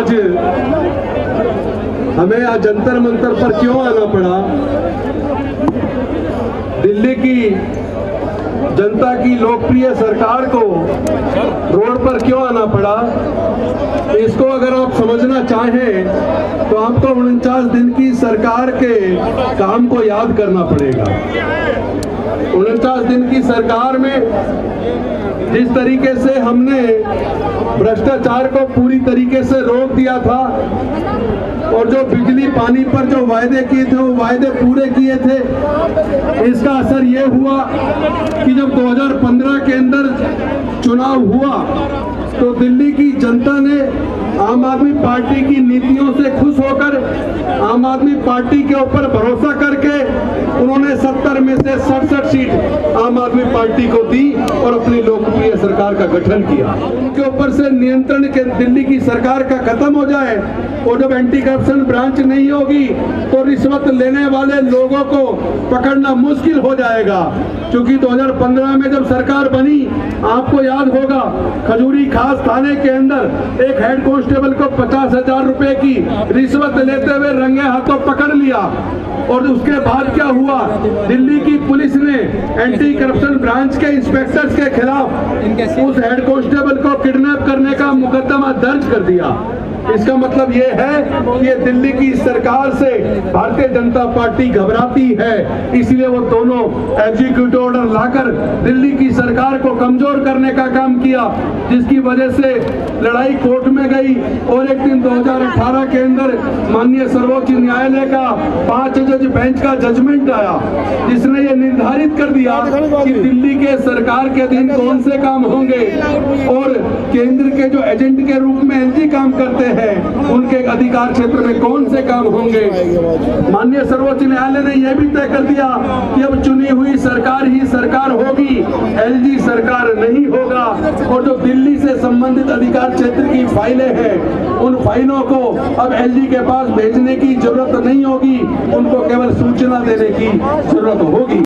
आज हमें आज जंतर मंतर पर क्यों आना पड़ा, दिल्ली की जनता की लोकप्रिय सरकार को रोड पर क्यों आना पड़ा, इसको अगर आप समझना चाहें तो आपको 49 दिन की सरकार के काम को याद करना पड़ेगा। 49 दिन की सरकार में जिस तरीके से हमने भ्रष्टाचार को पूरी तरीके से रोक दिया था और जो बिजली पानी पर जो वायदे किए थे वो वायदे पूरे किए थे, इसका असर ये हुआ कि जब 2015 के अंदर चुनाव हुआ तो दिल्ली की जनता ने आम आदमी पार्टी की नीतियों से खुश होकर आम आदमी पार्टी के ऊपर भरोसा करके उन्होंने 70 में से 67 सीट आम आदमी पार्टी को दी और अपनी लोकप्रिय सरकार का गठन किया। उनके ऊपर से नियंत्रण के दिल्ली की सरकार का खत्म हो जाए और जब एंटी करप्शन ब्रांच नहीं होगी तो रिश्वत लेने वाले लोगों को पकड़ना मुश्किल हो जाएगा। क्योंकि 2015 में जब सरकार बनी, आपको याद होगा, खजूरी खास थाने के अंदर एक हेड कांस्टेबल को 50,000 रुपए की रिश्वत लेते हुए रंगे हाथों पकड़ लिया और उसके बाद क्या हुआ, दिल्ली की पुलिस ने एंटी करप्शन ब्रांच के इंस्पेक्टर्स के खिलाफ उस हेड कांस्टेबल को किडनैप करने का मुकदमा दर्ज कर दिया। इसका मतलब ये है कि ये दिल्ली की सरकार से भारतीय जनता पार्टी घबराती है, इसलिए वो दोनों एग्जीक्यूटिव ऑर्डर लाकर दिल्ली की सरकार को कमजोर करने का काम किया, जिसकी वजह से लड़ाई कोर्ट में गई और एक दिन 2018 के अंदर माननीय सर्वोच्च न्यायालय का 5 जज बेंच का जजमेंट आया, जिसने ये निर्धारित कर दिया कि दिल्ली के सरकार के अधीन कौन से काम होंगे और केंद्र के जो एजेंट के रूप में एलजी काम करते हैं उनके अधिकार क्षेत्र में कौन से काम होंगे। माननीय सर्वोच्च न्यायालय ने यह भी तय कर दिया कि अब चुनी हुई सरकार ही सरकार होगी, एलजी सरकार नहीं होगा और जो दिल्ली से संबंधित अधिकार क्षेत्र की फाइलें हैं उन फाइलों को अब एलजी के पास भेजने की जरूरत नहीं होगी, उनको केवल सूचना देने की जरूरत होगी।